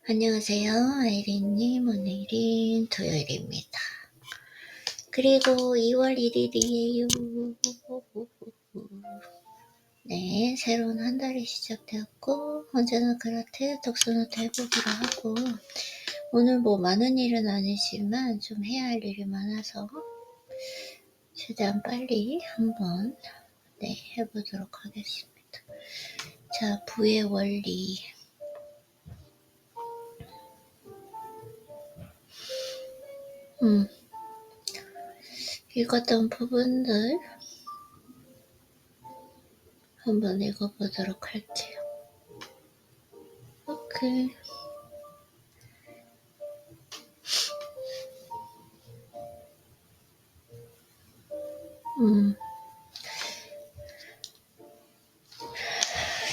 안녕하세요. 아이린님, 오늘은 토요일입니다. 그리고 2월 1일이에요. 네, 새로운 한 달이 시작되었고, 언제나 그렇듯 독서노트 해보기로 하고, 오늘 뭐 많은 일은 아니지만 좀 해야 할 일이 많아서, 최대한 빨리 한번, 해보도록 하겠습니다. 자, 부의 원리. 읽었던 부분들 한번 읽어보도록 할게요. 오케이.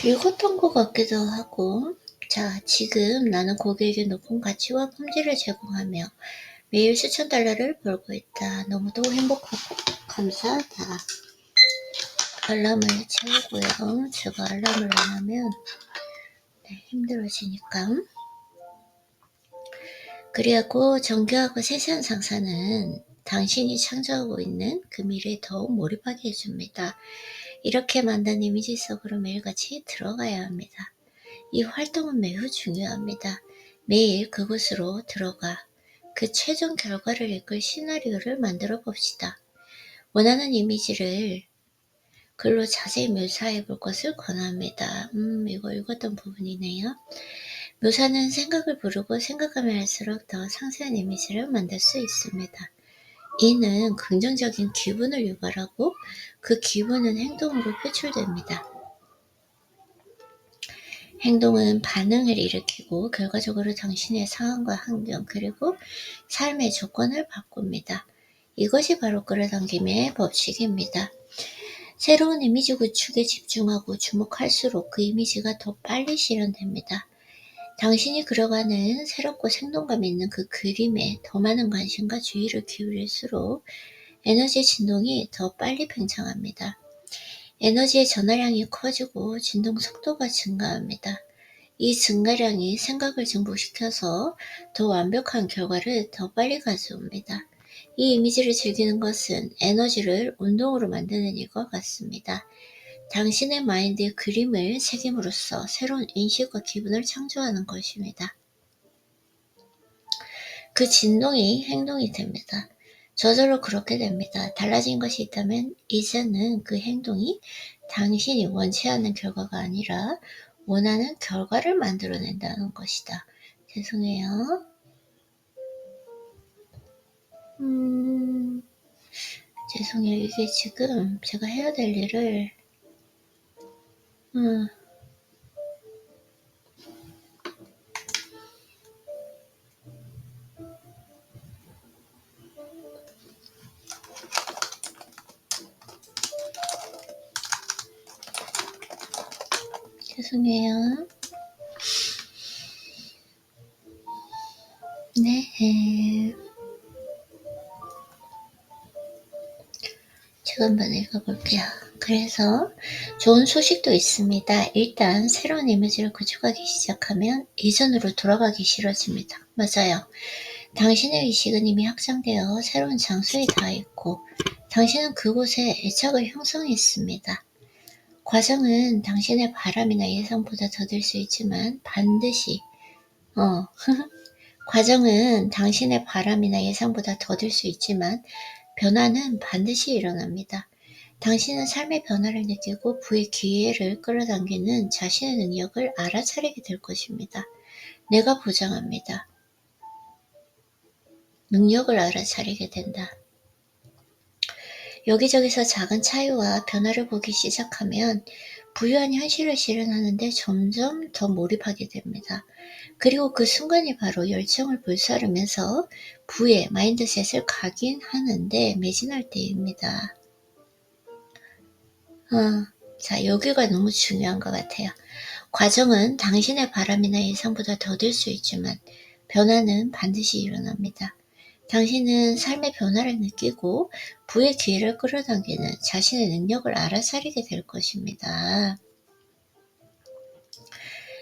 읽었던 것 같기도 하고. 자, 지금 나는 고객에게 높은 가치와 품질을 제공하며 매일 수천 달러를 벌고 있다. 너무도 행복하고 감사하다. 알람을 채우고요. 제가 알람을 안 하면 힘들어지니까. 그리고 정교하고 세세한 상사는 당신이 창조하고 있는 그 미래에 더욱 몰입하게 해줍니다. 이렇게 만든 이미지 속으로 매일같이 들어가야 합니다. 이 활동은 매우 중요합니다. 매일 그곳으로 들어가 그 최종 결과를 이끌 시나리오를 만들어 봅시다. 원하는 이미지를 글로 자세히 묘사해 볼 것을 권합니다. 이거 읽었던 부분이네요. 묘사는 생각을 부르고 생각하면 할수록 더 상세한 이미지를 만들 수 있습니다. 이는 긍정적인 기분을 유발하고 그 기분은 행동으로 표출됩니다. 행동은 반응을 일으키고 결과적으로 당신의 상황과 환경 그리고 삶의 조건을 바꿉니다. 이것이 바로 끌어당김의 법칙입니다. 새로운 이미지 구축에 집중하고 주목할수록 그 이미지가 더 빨리 실현됩니다. 당신이 그려가는 새롭고 생동감 있는 그 그림에 더 많은 관심과 주의를 기울일수록 에너지 진동이 더 빨리 팽창합니다. 에너지의 전하량이 커지고 진동 속도가 증가합니다. 이 증가량이 생각을 증폭시켜서 더 완벽한 결과를 더 빨리 가져옵니다. 이 이미지를 즐기는 것은 에너지를 운동으로 만드는 일과 같습니다. 당신의 마인드에 그림을 새김으로써 새로운 인식과 기분을 창조하는 것입니다. 그 진동이 행동이 됩니다. 저절로 그렇게 됩니다. 달라진 것이 있다면 이제는 그 행동이 당신이 원치 않는 결과가 아니라 원하는 결과를 만들어낸다는 것이다. 죄송해요. 죄송해요. 이게 지금 제가 해야 될 일을 죄송해요. 네. 제가 한번 읽어볼게요. 그래서 좋은 소식도 있습니다. 일단 새로운 이미지를 구축하기 시작하면 이전으로 돌아가기 싫어집니다. 맞아요. 당신의 의식은 이미 확장되어 새로운 장소에 닿아 있고 당신은 그곳에 애착을 형성했습니다. 과정은 당신의 바람이나 예상보다 더딜 수 있지만 반드시 과정은 당신의 바람이나 예상보다 더딜 수 있지만 변화는 반드시 일어납니다. 당신은 삶의 변화를 느끼고 부의 기회를 끌어당기는 자신의 능력을 알아차리게 될 것입니다. 내가 보장합니다. 능력을 알아차리게 된다. 여기저기서 작은 차이와 변화를 보기 시작하면 부유한 현실을 실현하는데 점점 더 몰입하게 됩니다. 그리고 그 순간이 바로 열정을 불사르면서 부의 마인드셋을 각인하는데 매진할 때입니다. 자, 여기가 너무 중요한 것 같아요. 과정은 당신의 바람이나 예상보다 더딜 수 있지만 변화는 반드시 일어납니다. 당신은 삶의 변화를 느끼고 부의 기회를 끌어당기는 자신의 능력을 알아차리게 될 것입니다.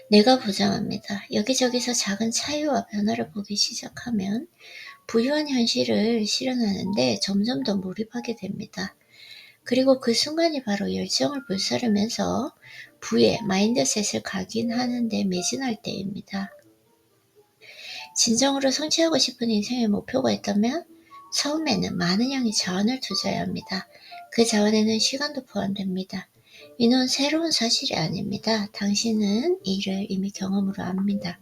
내가 보장합니다. 여기저기서 작은 차이와 변화를 보기 시작하면 부유한 현실을 실현하는데 점점 더 몰입하게 됩니다. 그리고 그 순간이 바로 열정을 불사르면서 부의 마인드셋을 각인하는 데 매진할 때입니다. 진정으로 성취하고 싶은 인생의 목표가 있다면 처음에는 많은 양의 자원을 투자해야 합니다. 그 자원에는 시간도 포함됩니다. 이는 새로운 사실이 아닙니다. 당신은 이를 이미 경험으로 압니다.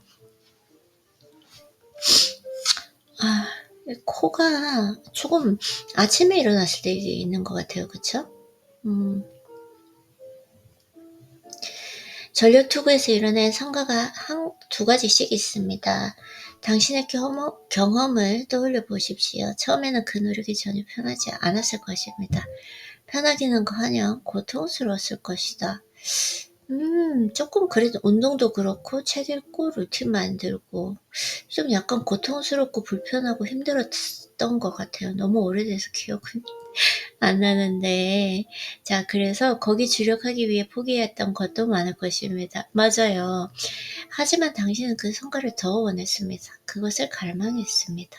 코가 조금 아침에 일어났을 때 이게 있는 것 같아요. 그쵸? 전력투구에서 이뤄낸 성과가 두 가지씩 있습니다. 당신의 경험을 떠올려 보십시오. 처음에는 그 노력이 전혀 편하지 않았을 것입니다. 편하기는커녕 고통스러웠을 것이다. 조금 그래도 운동도 그렇고 책 읽고 루틴 만들고 좀 약간 고통스럽고 불편하고 힘들었던 것 같아요. 너무 오래돼서 기억은 안 나는데, 자, 그래서 거기 주력하기 위해 포기했던 것도 많을 것입니다. 맞아요. 하지만 당신은 그 성과를 더 원했습니다. 그것을 갈망했습니다.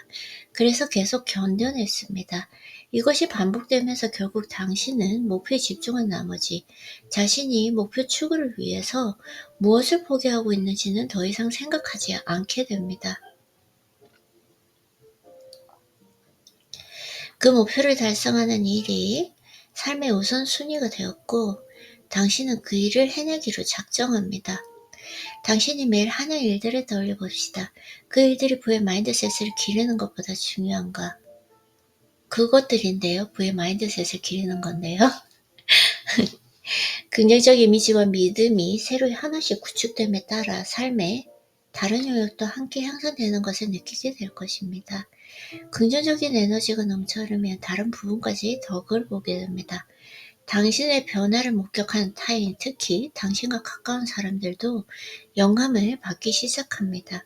그래서 계속 견뎌냈습니다. 이것이 반복되면서 결국 당신은 목표에 집중한 나머지 자신이 목표 추구를 위해서 무엇을 포기하고 있는지는 더 이상 생각하지 않게 됩니다. 그 목표를 달성하는 일이 삶의 우선순위가 되었고 당신은 그 일을 해내기로 작정합니다. 당신이 매일 하는 일들을 떠올려 봅시다. 그 일들이 부의 마인드셋을 기르는 것보다 중요한가? 그것들인데요. 부의 마인드셋을 기르는 건데요. 긍정적 이미지와 믿음이 새로 하나씩 구축됨에 따라 삶의 다른 영역도 함께 향상되는 것을 느끼게 될 것입니다. 긍정적인 에너지가 넘쳐 흐르면 다른 부분까지 덕을 보게 됩니다. 당신의 변화를 목격하는 타인, 특히 당신과 가까운 사람들도 영감을 받기 시작합니다.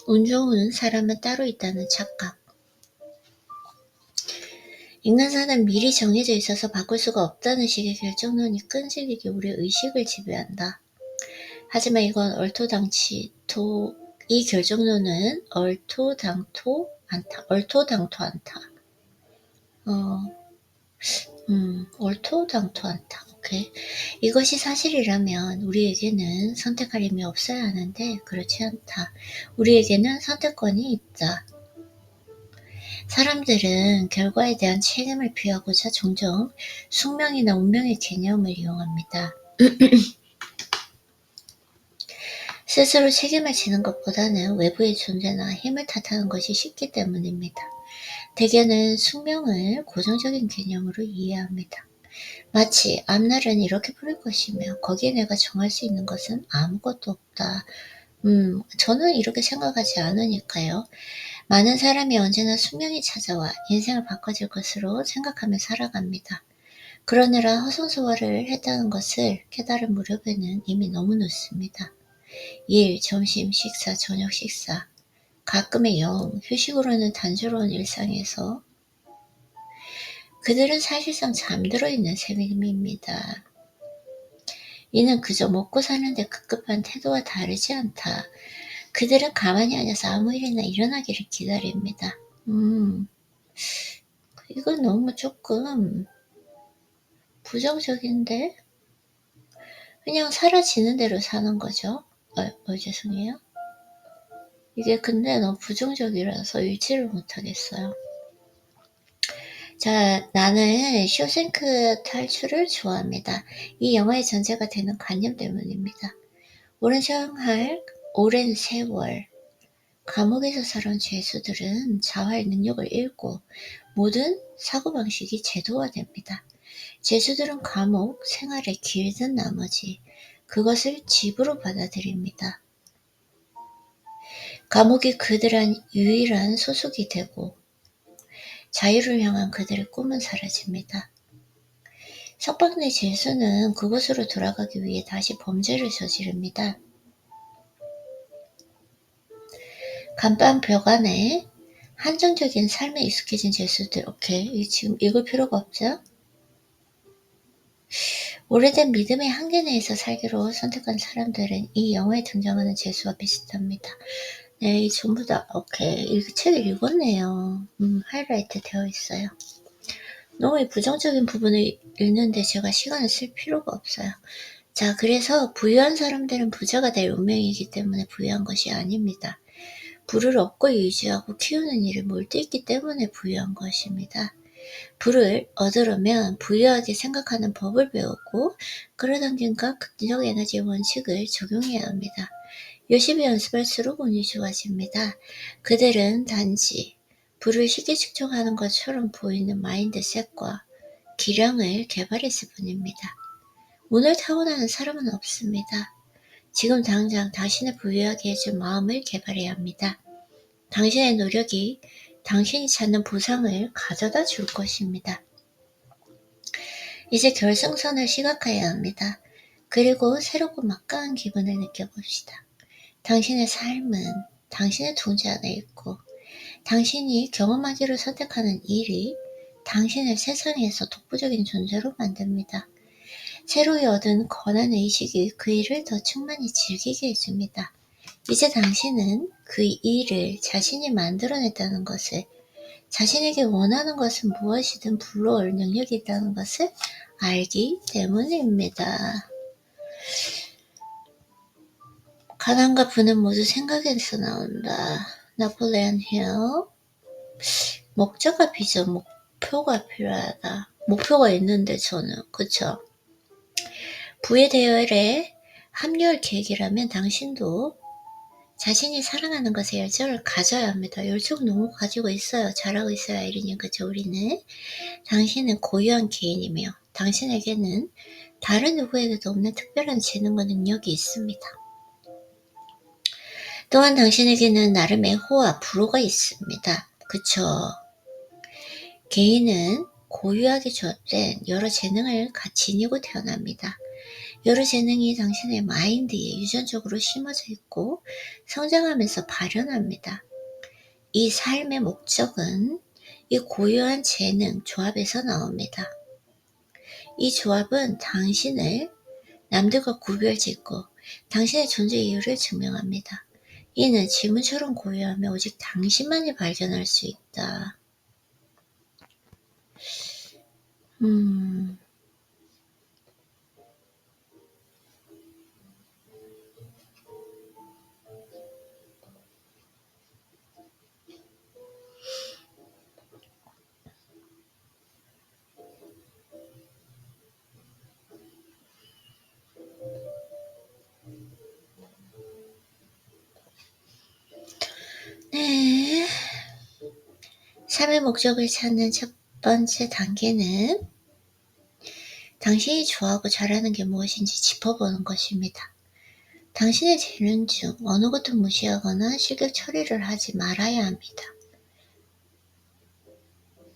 운 좋은 사람은 따로 있다는 착각. 인간사는 미리 정해져 있어서 바꿀 수가 없다는 식의 결정론이 끈질기게 우리의 의식을 지배한다. 하지만 이건 이 결정론은 얼토당토 않다. 얼토당토 않다. 오케이. 이것이 사실이라면 우리에게는 선택할 힘이 없어야 하는데 그렇지 않다. 우리에게는 선택권이 있다. 사람들은 결과에 대한 책임을 피하고자 종종 숙명이나 운명의 개념을 이용합니다. 스스로 책임을 지는 것보다는 외부의 존재나 힘을 탓하는 것이 쉽기 때문입니다. 대개는 숙명을 고정적인 개념으로 이해합니다. 마치 앞날은 이렇게 보낼 것이며 거기에 내가 정할 수 있는 것은 아무것도 없다. 저는 이렇게 생각하지 않으니까요. 많은 사람이 언제나 숙명이 찾아와 인생을 바꿔줄 것으로 생각하며 살아갑니다. 그러느라 허송세월을 했다는 것을 깨달을 무렵에는 이미 너무 늦습니다. 일, 점심, 식사, 저녁 식사, 가끔의 휴식으로는 단조로운 일상에서 그들은 사실상 잠들어 있는 셈입니다. 이는 그저 먹고 사는데 급급한 태도와 다르지 않다. 그들은 가만히 앉아서 아무 일이나 일어나기를 기다립니다. 이건 너무 조금 부정적인데? 그냥 사라지는 대로 사는 거죠. 죄송해요. 이게 근데 너무 부정적이라서 읽지를 못하겠어요. 자, 나는 쇼생크 탈출을 좋아합니다. 이 영화의 전제가 되는 관념 때문입니다. 오랜 세월 감옥에서 살아온 죄수들은 자활 능력을 잃고 모든 사고방식이 제도화됩니다. 죄수들은 감옥 생활에 길든 나머지 그것을 집으로 받아들입니다. 감옥이 그들의 유일한 소속이 되고 자유를 향한 그들의 꿈은 사라집니다. 석방 내 죄수는 그곳으로 돌아가기 위해 다시 범죄를 저지릅니다. 간판 벽 안에 한정적인 삶에 익숙해진 죄수들. 오케이. 지금 읽을 필요가 없죠? 오래된 믿음의 한계 내에서 살기로 선택한 사람들은 이 영화에 등장하는 재수와 비슷합니다. 네, 전부 다 오케이. 이 책을 읽었네요. 하이라이트 되어 있어요. 너무 이 부정적인 부분을 읽는데 제가 시간을 쓸 필요가 없어요. 자, 그래서 부유한 사람들은 부자가 될 운명이기 때문에 부유한 것이 아닙니다. 부를 얻고 유지하고 키우는 일에 몰두했기 때문에 부유한 것입니다. 부를 얻으려면 부유하게 생각하는 법을 배우고 끌어당김과 긍정 에너지 원칙을 적용해야 합니다. 열심히 연습할수록 운이 좋아집니다. 그들은 단지 부를 쉽게 측정하는 것처럼 보이는 마인드셋과 기량을 개발했을 뿐입니다. 운을 타고나는 사람은 없습니다. 지금 당장 당신을 부유하게 해줄 마음을 개발해야 합니다. 당신의 노력이 당신이 찾는 보상을 가져다 줄 것입니다. 이제 결승선을 시각화해야 합니다. 그리고 새롭고 막강한 기분을 느껴봅시다. 당신의 삶은 당신의 존재 안에 있고 당신이 경험하기로 선택하는 일이 당신을 세상에서 독보적인 존재로 만듭니다. 새로이 얻은 권한의식이 그 일을 더 충만히 즐기게 해줍니다. 이제 당신은 그 일을 자신이 만들어냈다는 것을, 자신에게 원하는 것은 무엇이든 불러올 능력이 있다는 것을 알기 때문입니다. 가난과 부는 모두 생각에서 나온다. 나폴레옹 힐. 목적과 비전, 목표가 필요하다. 목표가 있는데 저는, 그쵸? 부의 대열에 합류할 계획이라면 당신도 자신이 사랑하는 것에 열정을 가져야 합니다. 열정 너무 가지고 있어요. 잘하고 있어요, 아이린님. 그쵸, 우리는. 당신은 고유한 개인이며 당신에게는 다른 누구에게도 없는 특별한 재능과 능력이 있습니다. 또한 당신에게는 나름의 호와 불호가 있습니다. 그쵸? 개인은 고유하게 주어진 여러 재능을 지니고 태어납니다. 여러 재능이 당신의 마인드에 유전적으로 심어져 있고 성장하면서 발현합니다. 이 삶의 목적은 이 고유한 재능 조합에서 나옵니다. 이 조합은 당신을 남들과 구별짓고 당신의 존재 이유를 증명합니다. 이는 지문처럼 고유하며 오직 당신만이 발견할 수 있다. 네. 삶의 목적을 찾는 첫 번째 단계는 당신이 좋아하고 잘하는 게 무엇인지 짚어보는 것입니다. 당신의 재능 중 어느 것도 무시하거나 실격 처리를 하지 말아야 합니다.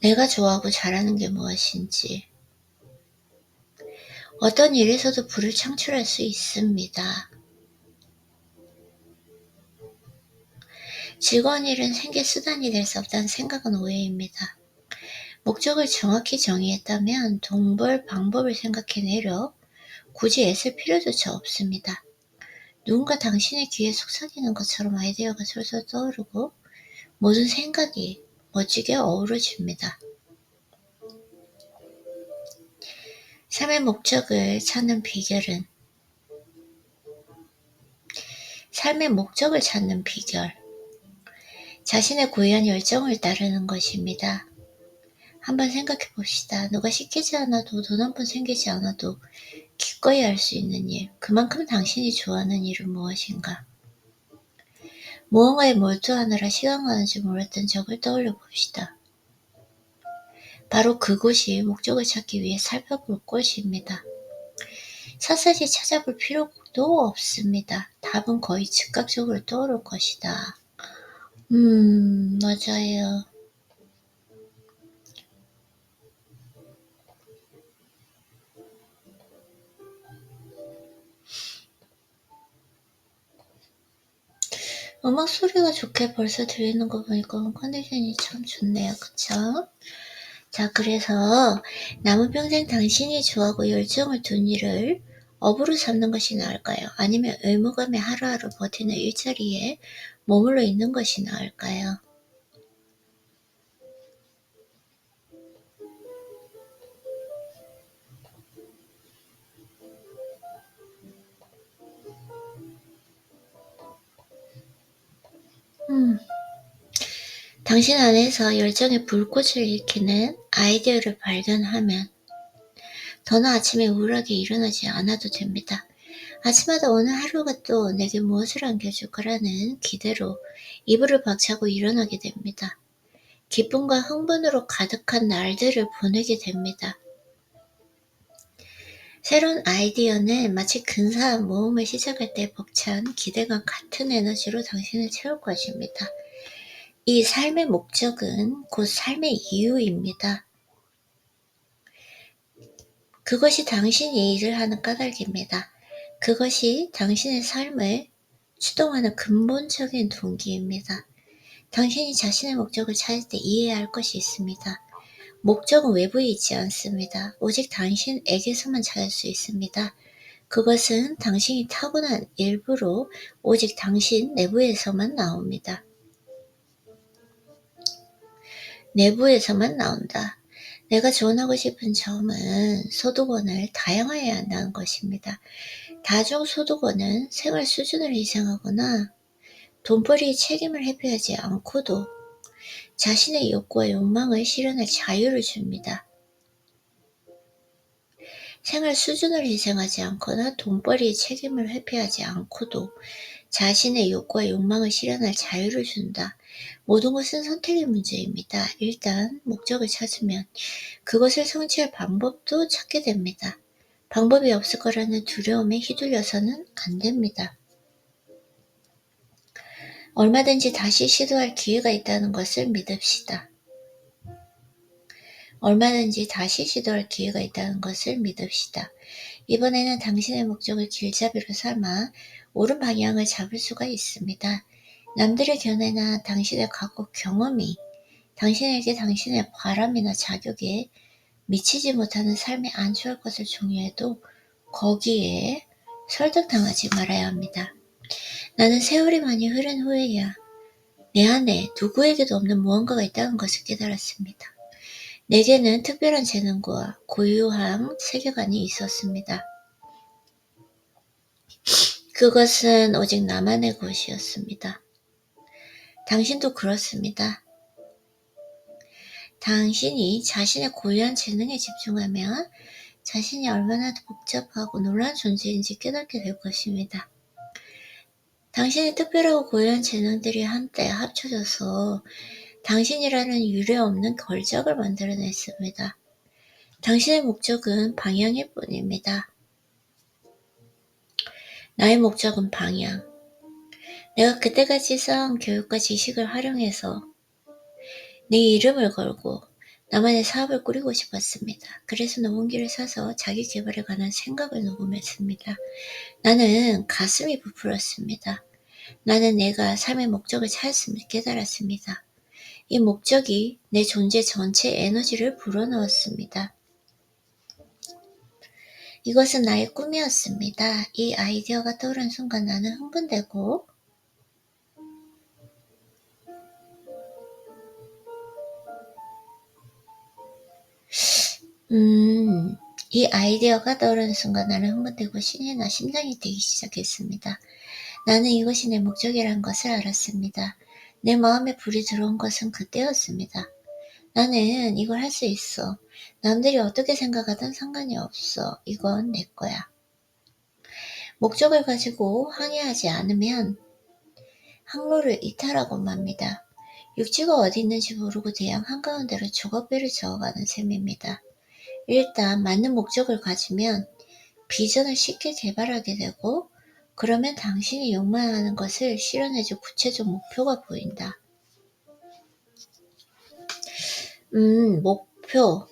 내가 좋아하고 잘하는 게 무엇인지. 어떤 일에서도 부를 창출할 수 있습니다. 즐거운 일은 생계 수단이 될 수 없다는 생각은 오해입니다. 목적을 정확히 정의했다면 동벌 방법을 생각해내려 굳이 애쓸 필요조차 없습니다. 누군가 당신의 귀에 속삭이는 것처럼 아이디어가 솔솔 떠오르고 모든 생각이 멋지게 어우러집니다. 삶의 목적을 찾는 비결은 삶의 목적을 찾는 비결. 자신의 고유한 열정을 따르는 것입니다. 한번 생각해 봅시다. 누가 시키지 않아도 돈 한 푼 생기지 않아도 기꺼이 할 수 있는 일. 그만큼 당신이 좋아하는 일은 무엇인가? 무언가에 몰두하느라 시간 가는 줄 몰랐던 적을 떠올려 봅시다. 바로 그곳이 목적을 찾기 위해 살펴볼 곳입니다. 샅샅이 찾아볼 필요도 없습니다. 답은 거의 즉각적으로 떠오를 것이다. 맞아요. 음악 소리가 좋게 벌써 들리는 거 보니까 컨디션이 참 좋네요. 그쵸? 자, 그래서 남은 평생 당신이 좋아하고 열정을 둔 일을 업으로 삼는 것이 나을까요? 아니면 의무감에 하루하루 버티는 일자리에 머물러 있는 것이 나을까요? 당신 안에서 열정의 불꽃을 일으키는 아이디어를 발견하면 더는 아침에 우울하게 일어나지 않아도 됩니다. 아침마다 오늘 하루가 또 내게 무엇을 안겨줄 거라는 기대로 이불을 박차고 일어나게 됩니다. 기쁨과 흥분으로 가득한 날들을 보내게 됩니다. 새로운 아이디어는 마치 근사한 모험을 시작할 때 벅찬 기대감 같은 에너지로 당신을 채울 것입니다. 이 삶의 목적은 곧 삶의 이유입니다. 그것이 당신이 일을 하는 까닭입니다. 그것이 당신의 삶을 추동하는 근본적인 동기입니다. 당신이 자신의 목적을 찾을 때 이해해야 할 것이 있습니다. 목적은 외부에 있지 않습니다. 오직 당신에게서만 찾을 수 있습니다. 그것은 당신이 타고난 일부로 오직 당신 내부에서만 나옵니다. 내부에서만 나온다. 내가 조언하고 싶은 점은 소득원을 다양화해야 한다는 것입니다. 다중소득원은 생활 수준을 희생하거나 돈벌이의 책임을 회피하지 않고도 자신의 욕구와 욕망을 실현할 자유를 줍니다. 생활 수준을 희생하지 않거나 돈벌이의 책임을 회피하지 않고도 자신의 욕구와 욕망을 실현할 자유를 준다. 모든 것은 선택의 문제입니다. 일단 목적을 찾으면 그것을 성취할 방법도 찾게 됩니다. 방법이 없을 거라는 두려움에 휘둘려서는 안 됩니다. 얼마든지 다시 시도할 기회가 있다는 것을 믿읍시다. 얼마든지 다시 시도할 기회가 있다는 것을 믿읍시다. 이번에는 당신의 목적을 길잡이로 삼아 옳은 방향을 잡을 수가 있습니다. 남들의 견해나 당신의 과거 경험이 당신에게 당신의 바람이나 자격에 미치지 못하는 삶에 안주할 것을 종료해도 거기에 설득당하지 말아야 합니다. 나는 세월이 많이 흐른 후에야 내 안에 누구에게도 없는 무언가가 있다는 것을 깨달았습니다. 내게는 특별한 재능과 고유한 세계관이 있었습니다. 그것은 오직 나만의 것이었습니다. 당신도 그렇습니다. 당신이 자신의 고유한 재능에 집중하면 자신이 얼마나 복잡하고 놀라운 존재인지 깨닫게 될 것입니다. 당신의 특별하고 고유한 재능들이 한때 합쳐져서 당신이라는 유례없는 걸작을 만들어냈습니다. 당신의 목적은 방향일 뿐입니다. 나의 목적은 방향. 내가 그때까지 쌓은 교육과 지식을 활용해서 내 이름을 걸고 나만의 사업을 꾸리고 싶었습니다. 그래서 녹음기를 사서 자기 개발에 관한 생각을 녹음했습니다. 나는 가슴이 부풀었습니다. 나는 내가 삶의 목적을 찾았음을 깨달았습니다. 이 목적이 내 존재 전체의 에너지를 불어넣었습니다. 이것은 나의 꿈이었습니다. 이 아이디어가 떠오른 순간 나는 흥분되고 이 아이디어가 떠오르는 순간 나는 흥분되고 신이 나 심장이 뛰기 시작했습니다. 나는 이것이 내 목적이라는 것을 알았습니다. 내 마음에 불이 들어온 것은 그때였습니다. 나는 이걸 할 수 있어. 남들이 어떻게 생각하든 상관이 없어. 이건 내 거야. 목적을 가지고 항해하지 않으면 항로를 이탈하고 맙니다. 육지가 어디 있는지 모르고 대양 한가운데로 조각배를 저어가는 셈입니다. 일단 맞는 목적을 가지면 비전을 쉽게 개발하게 되고 그러면 당신이 욕망하는 것을 실현해줄 구체적 목표가 보인다. 목표.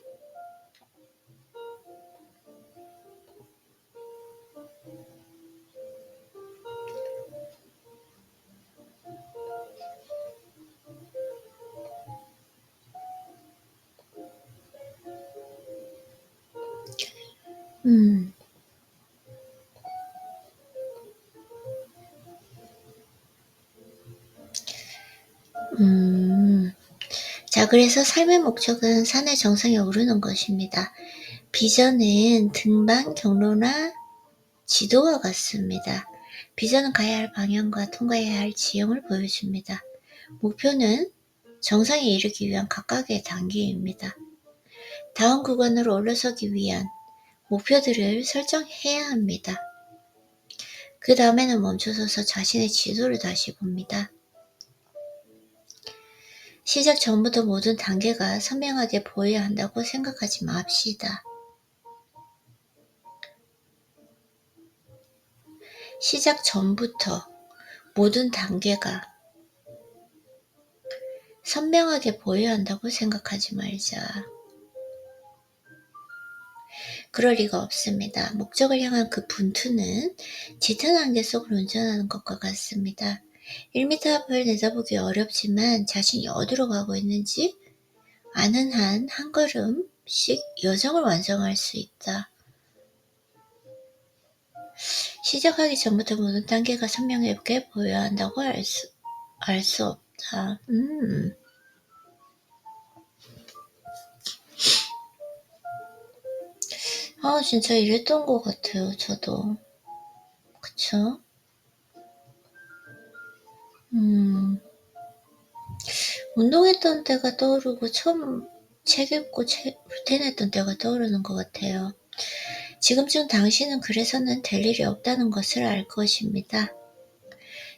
음. 음. 자, 그래서 삶의 목적은 산의 정상에 오르는 것입니다. 비전은 등반 경로나 지도와 같습니다. 비전은 가야 할 방향과 통과해야 할 지형을 보여줍니다. 목표는 정상에 이르기 위한 각각의 단계입니다. 다음 구간으로 올라서기 위한 목표들을 설정해야 합니다. 그 다음에는 멈춰서서 자신의 지도를 다시 봅니다. 시작 전부터 모든 단계가 선명하게 보여야 한다고 생각하지 맙시다. 시작 전부터 모든 단계가 선명하게 보여야 한다고 생각하지 말자. 그럴 리가 없습니다. 목적을 향한 그 분투는 짙은 안개 속을 운전하는 것과 같습니다. 1m 앞을 내다보기 어렵지만 자신이 어디로 가고 있는지 아는 한 한 걸음씩 여정을 완성할 수 있다. 시작하기 전부터 모든 단계가 선명하게 보여야 한다고 알 수 없다. 진짜 이랬던 것 같아요, 저도. 그쵸? 운동했던 때가 떠오르고, 처음 책 읽고 루틴했던 때가 떠오르는 것 같아요. 지금쯤 당신은 그래서는 될 일이 없다는 것을 알 것입니다.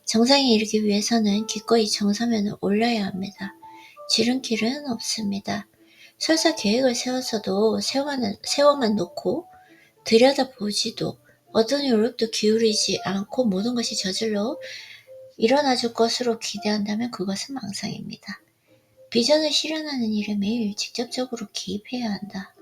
정상에 이르기 위해서는 기꺼이 정상면을 올라야 합니다. 지름길은 없습니다. 설사 계획을 세웠어도 세워만 놓고 들여다보지도 어떤 노력도 기울이지 않고 모든 것이 저절로 일어나줄 것으로 기대한다면 그것은 망상입니다. 비전을 실현하는 일에 매일 직접적으로 개입해야 한다.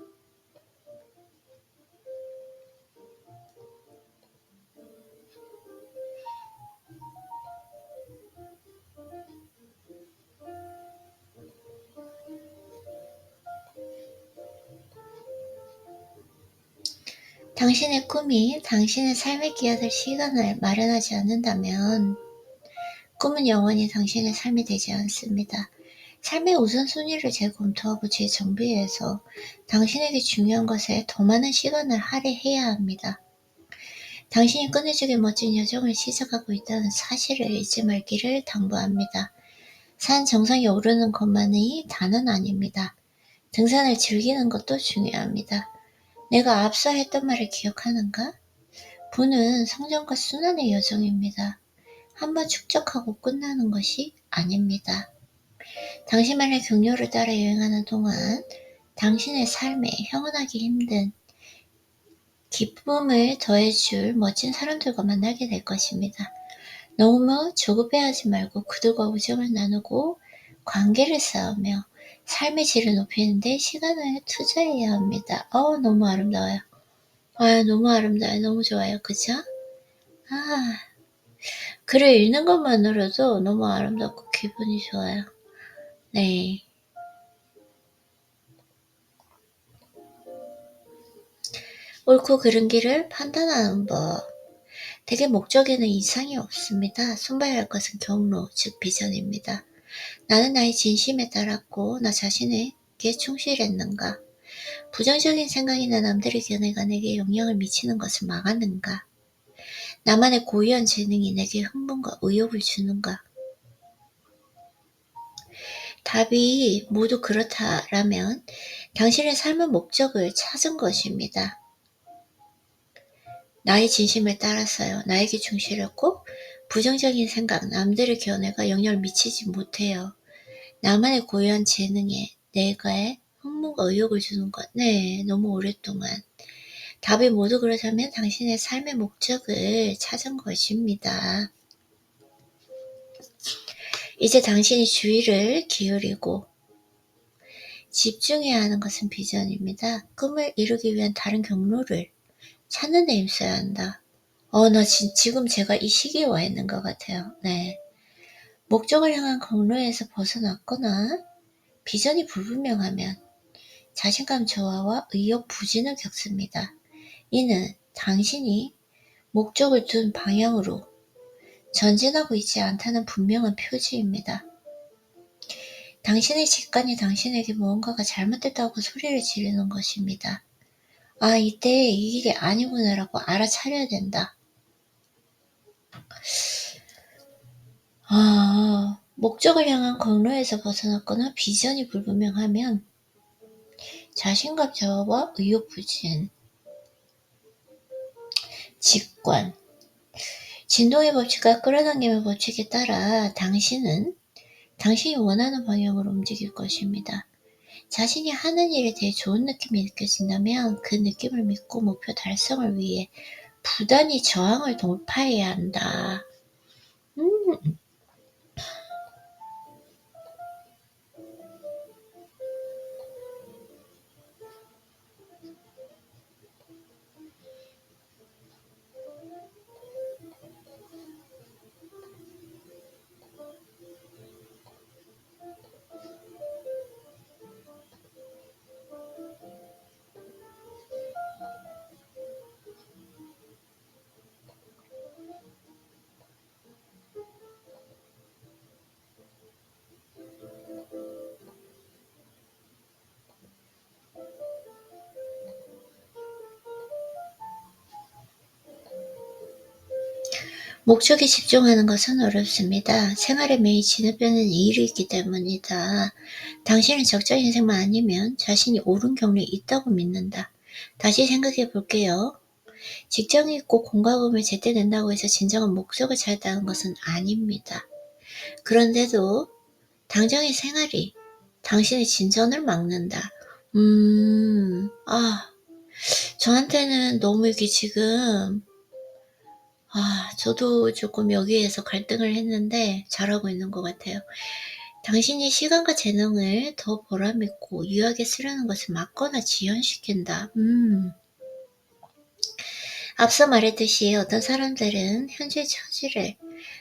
당신의 꿈이 당신의 삶에 끼어들 시간을 마련하지 않는다면 꿈은 영원히 당신의 삶이 되지 않습니다. 삶의 우선순위를 재검토하고 재정비해서 당신에게 중요한 것에 더 많은 시간을 할애해야 합니다. 당신이 끝내주게 멋진 여정을 시작하고 있다는 사실을 잊지 말기를 당부합니다. 산 정상에 오르는 것만이 다는 아닙니다. 등산을 즐기는 것도 중요합니다. 내가 앞서 했던 말을 기억하는가? 부는 성장과 순환의 여정입니다. 한번 축적하고 끝나는 것이 아닙니다. 당신만의 경로를 따라 여행하는 동안 당신의 삶에 형언하기 힘든 기쁨을 더해줄 멋진 사람들과 만나게 될 것입니다. 너무 조급해하지 말고 그들과 우정을 나누고 관계를 쌓으며 삶의 질을 높이는 데 시간을 투자해야 합니다. 너무 아름다워요. 너무 아름다워요. 너무 좋아요. 그죠? 글을 읽는 것만으로도 너무 아름답고 기분이 좋아요. 네. 옳고 그른 길을 판단하는 법. 대개 목적에는 이상이 없습니다. 손봐야 할 것은 경로, 즉 비전입니다. 나는 나의 진심에 따랐고 나 자신에게 충실했는가? 부정적인 생각이나 남들의 견해가 내게 영향을 미치는 것을 막았는가? 나만의 고유한 재능이 내게 흥분과 의욕을 주는가? 답이 모두 그렇다라면 당신의 삶의 목적을 찾은 것입니다. 나의 진심을 따랐어요. 나에게 충실했고 부정적인 생각, 남들의 견해가 영향을 미치지 못해요. 나만의 고유한 재능에 내가의 흥분과 의욕을 주는 것. 네, 너무 오랫동안. 답이 모두 그렇다면 당신의 삶의 목적을 찾은 것입니다. 이제 당신이 주의를 기울이고 집중해야 하는 것은 비전입니다. 꿈을 이루기 위한 다른 경로를 찾는 데 힘써야 한다. 지금 제가 이 시기에 와 있는 것 같아요. 네. 목적을 향한 경로에서 벗어났거나 비전이 불분명하면 자신감 저하와 의욕 부진을 겪습니다. 이는 당신이 목적을 둔 방향으로 전진하고 있지 않다는 분명한 표지입니다. 당신의 직관이 당신에게 무언가가 잘못됐다고 소리를 지르는 것입니다. 아, 이때 이 길이 아니구나라고 알아차려야 된다. 목적을 향한 경로에서 벗어났거나 비전이 불분명하면 자신감 저하와 의욕부진, 직관, 진동의 법칙과 끌어당김의 법칙에 따라 당신은 당신이 원하는 방향으로 움직일 것입니다. 자신이 하는 일에 대해 좋은 느낌이 느껴진다면 그 느낌을 믿고 목표 달성을 위해 부단히 저항을 돌파해야 한다. 목적에 집중하는 것은 어렵습니다. 생활에 매일 진입되는 일이 있기 때문이다. 당신은 적자 인생만 아니면 자신이 옳은 경로에 있다고 믿는다. 다시 생각해 볼게요. 직장이 있고 공과금을 제때 낸다고 해서 진정한 목적을 찾았다는 것은 아닙니다. 그런데도 당장의 생활이 당신의 진전을 막는다. 저한테는 너무 이게 지금 저도 조금 여기에서 갈등을 했는데 잘하고 있는 것 같아요. 당신이 시간과 재능을 더 보람있고 유하게 쓰려는 것을 막거나 지연시킨다. 앞서 말했듯이 어떤 사람들은 현재 처지를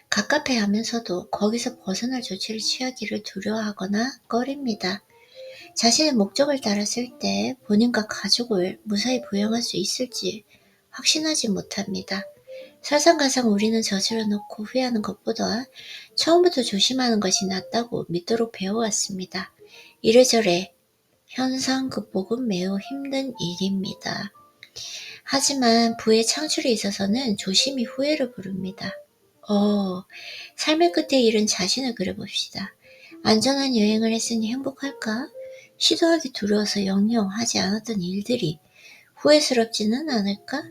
갑갑해하면서도 거기서 벗어날 조치를 취하기를 두려워하거나 꺼립니다. 자신의 목적을 따랐을 때 본인과 가족을 무사히 부양할 수 있을지 확신하지 못합니다. 설상가상 우리는 저질러 놓고 후회하는 것보다 처음부터 조심하는 것이 낫다고 믿도록 배워왔습니다. 이래저래 현상 극복은 매우 힘든 일입니다. 하지만 부의 창출에 있어서는 조심히 후회를 부릅니다. 삶의 끝에 이른 자신을 그려봅시다. 안전한 여행을 했으니 행복할까? 시도하기 두려워서 영영 하지 않았던 일들이 후회스럽지는 않을까?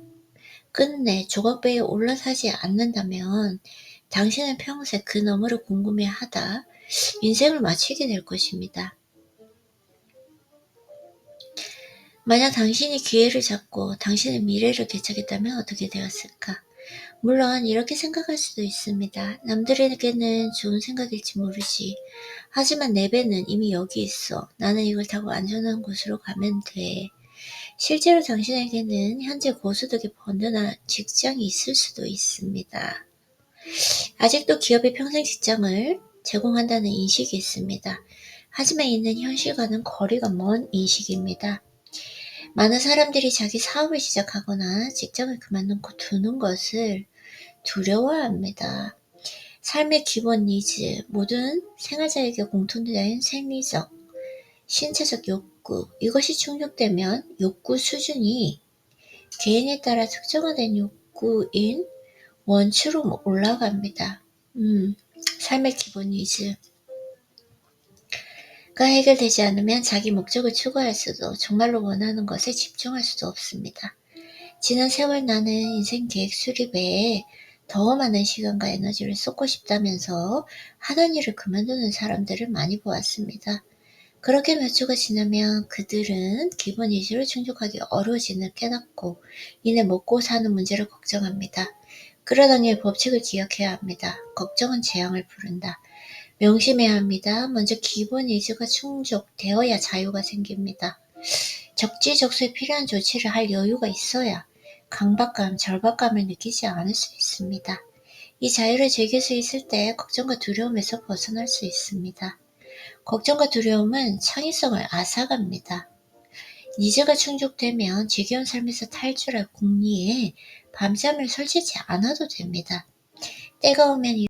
끝내 조각배에 올라타지 않는다면 당신은 평생 그 너머를 궁금해하다 인생을 마치게 될 것입니다. 만약 당신이 기회를 잡고 당신의 미래를 개척했다면 어떻게 되었을까? 물론 이렇게 생각할 수도 있습니다. 남들에게는 좋은 생각일지 모르지. 하지만 내 배는 이미 여기 있어. 나는 이걸 타고 안전한 곳으로 가면 돼. 실제로 당신에게는 현재 고소득의 번듯한 직장이 있을 수도 있습니다. 아직도 기업의 평생 직장을 제공한다는 인식이 있습니다. 하지만 이는 현실과는 거리가 먼 인식입니다. 많은 사람들이 자기 사업을 시작하거나 직장을 그만두고 두는 것을 두려워합니다. 삶의 기본 니즈, 모든 생활자에게 공통된 생리적, 신체적 욕구, 이것이 충족되면 욕구 수준이 개인에 따라 특정화된 욕구인 원추로 올라갑니다. 삶의 기본 니즈가 해결되지 않으면 자기 목적을 추구할 수도 정말로 원하는 것에 집중할 수도 없습니다. 지난 세월 나는 인생 계획 수립에 더 많은 시간과 에너지를 쏟고 싶다면서 하던 일을 그만두는 사람들을 많이 보았습니다. 그렇게 몇 주가 지나면 그들은 기본 이슈를 충족하기 어려워짐을 깨닫고 이내 먹고 사는 문제를 걱정합니다. 그러다니 법칙을 기억해야 합니다. 걱정은 재앙을 부른다. 명심해야 합니다. 먼저 기본 이슈가 충족되어야 자유가 생깁니다. 적지적소에 필요한 조치를 할 여유가 있어야 강박감, 절박감을 느끼지 않을 수 있습니다. 이 자유를 즐길 수 있을 때 걱정과 두려움에서 벗어날 수 있습니다. 걱정과 두려움은 창의성을 앗아갑니다. 니즈가 충족되면 지겨운 삶에서 탈출할 궁리에 밤잠을 설치지 않아도 됩니다. 때가 오면